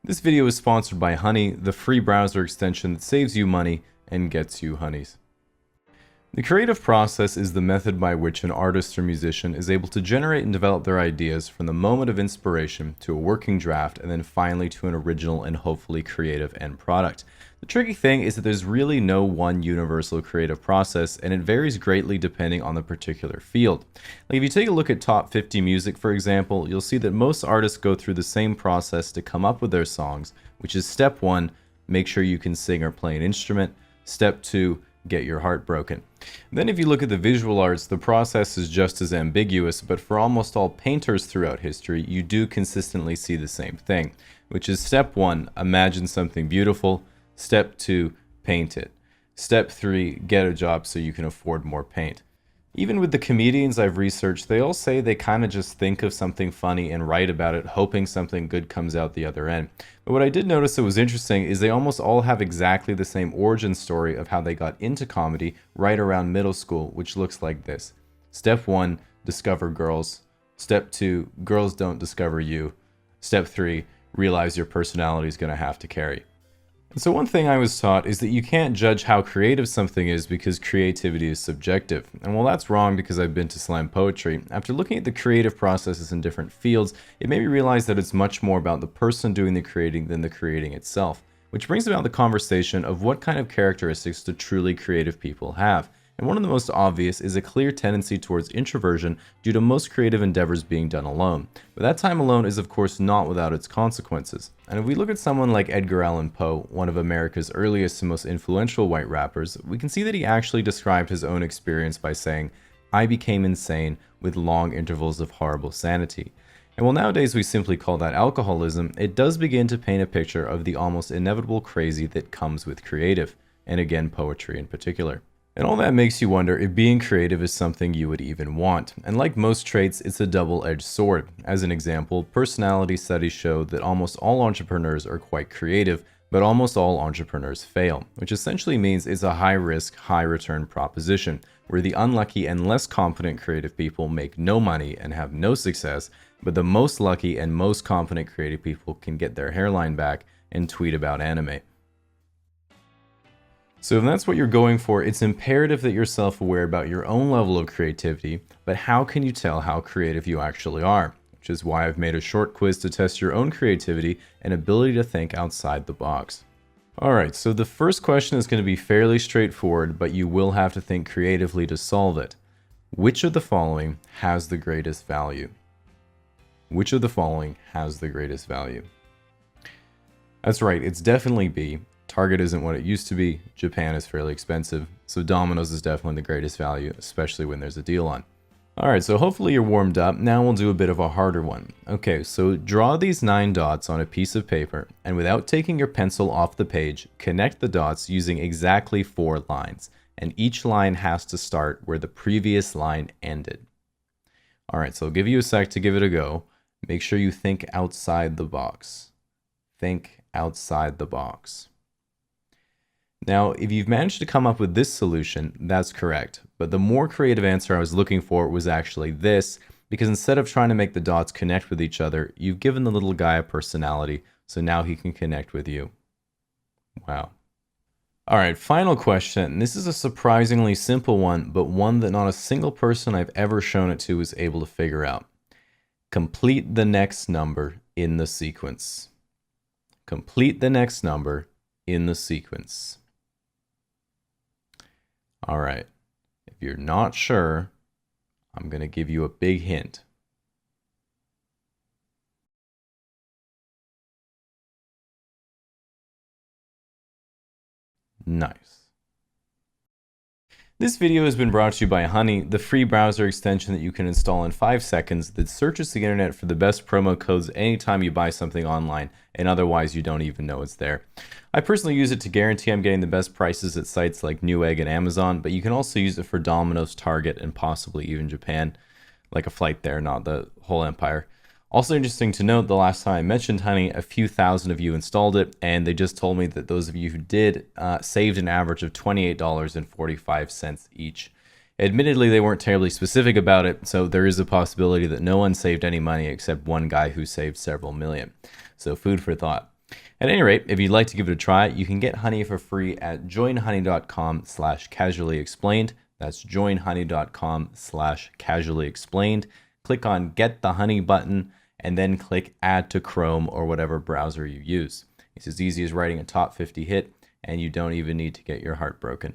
This video is sponsored by Honey, the free browser extension that saves you money and gets you honeys. The creative process is the method by which an artist or musician is able to generate and develop their ideas from the moment of inspiration to a working draft and then finally to an original and hopefully creative end product. The tricky thing is that there's really no one universal creative process, and it varies greatly depending on the particular field. Like if you take a look at top 50 music, for example, you'll see that most artists go through the same process to come up with their songs, which is step 1, make sure you can sing or play an instrument. Step 2, get your heart broken. Then if you look at the visual arts, the process is just as ambiguous, but for almost all painters throughout history, you do consistently see the same thing, which is step 1, imagine something beautiful. Step 2, paint it. Step 3, get a job so you can afford more paint. Even with the comedians I've researched, they all say they kind of just think of something funny and write about it, hoping something good comes out the other end. But what I did notice that was interesting is they almost all have exactly the same origin story of how they got into comedy right around middle school, which looks like this. Step 1, discover girls. Step 2, girls don't discover you. Step 3, realize your personality is going to have to carry. And so one thing I was taught is that you can't judge how creative something is because creativity is subjective. And while that's wrong because I've been to slam poetry, after looking at the creative processes in different fields, it made me realize that it's much more about the person doing the creating than the creating itself. Which brings about the conversation of what kind of characteristics do truly creative people have. And one of the most obvious is a clear tendency towards introversion due to most creative endeavors being done alone. But that time alone is of course not without its consequences. And if we look at someone like Edgar Allen Poe, one of America's earliest and most influential white rappers, we can see that he actually described his own experience by saying, "I became insane with long intervals of horrible sanity." And while nowadays we simply call that alcoholism, it does begin to paint a picture of the almost inevitable crazy that comes with creative, and again poetry in particular. And all that makes you wonder if being creative is something you would even want. And like most traits, it's a double-edged sword. As an example, personality studies show that almost all entrepreneurs are quite creative, but almost all entrepreneurs fail, which essentially means it's a high-risk, high-return proposition, where the unlucky and less competent creative people make no money and have no success, but the most lucky and most competent creative people can get their hairline back and tweet about anime. So if that's what you're going for, it's imperative that you're self-aware about your own level of creativity, but how can you tell how creative you actually are? Which is why I've made a short quiz to test your own creativity and ability to think outside the box. Alright, so the first question is going to be fairly straightforward, but you will have to think creatively to solve it. Which of the following has the greatest value? Which of the following has the greatest value? That's right, it's definitely B. Target isn't what it used to be, Japan is fairly expensive, so Domino's is definitely the greatest value, especially when there's a deal on. Alright, so hopefully you're warmed up. Now we'll do a bit of a harder one. Okay, so draw these 9 dots on a piece of paper, and without taking your pencil off the page, connect the dots using exactly 4 lines, and each line has to start where the previous line ended. Alright, so I'll give you a sec to give it a go. Make sure you think outside the box. Think outside the box. Now, if you've managed to come up with this solution, that's correct. But the more creative answer I was looking for was actually this, because instead of trying to make the dots connect with each other, you've given the little guy a personality, so now he can connect with you. Wow. Alright, final question. This is a surprisingly simple one, but one that not a single person I've ever shown it to was able to figure out. Complete the next number in the sequence. Complete the next number in the sequence. All right, if you're not sure, I'm going to give you a big hint. Nice. This video has been brought to you by Honey, the free browser extension that you can install in 5 seconds that searches the internet for the best promo codes anytime you buy something online, and otherwise you don't even know it's there. I personally use it to guarantee I'm getting the best prices at sites like Newegg and Amazon, but you can also use it for Domino's, Target, and possibly even Japan. Like a flight there, not the whole empire. Also interesting to note, the last time I mentioned Honey, a few thousand of you installed it, and they just told me that those of you who did saved an average of $28.45 each. Admittedly, they weren't terribly specific about it, so there is a possibility that no one saved any money except one guy who saved several million. So food for thought. At any rate, if you'd like to give it a try, you can get Honey for free at joinhoney.com/casuallyexplained. That's joinhoney.com/casuallyexplained. Click on Get the Honey button and then click Add to Chrome or whatever browser you use. It's as easy as writing a top 50 hit, and you don't even need to get your heart broken.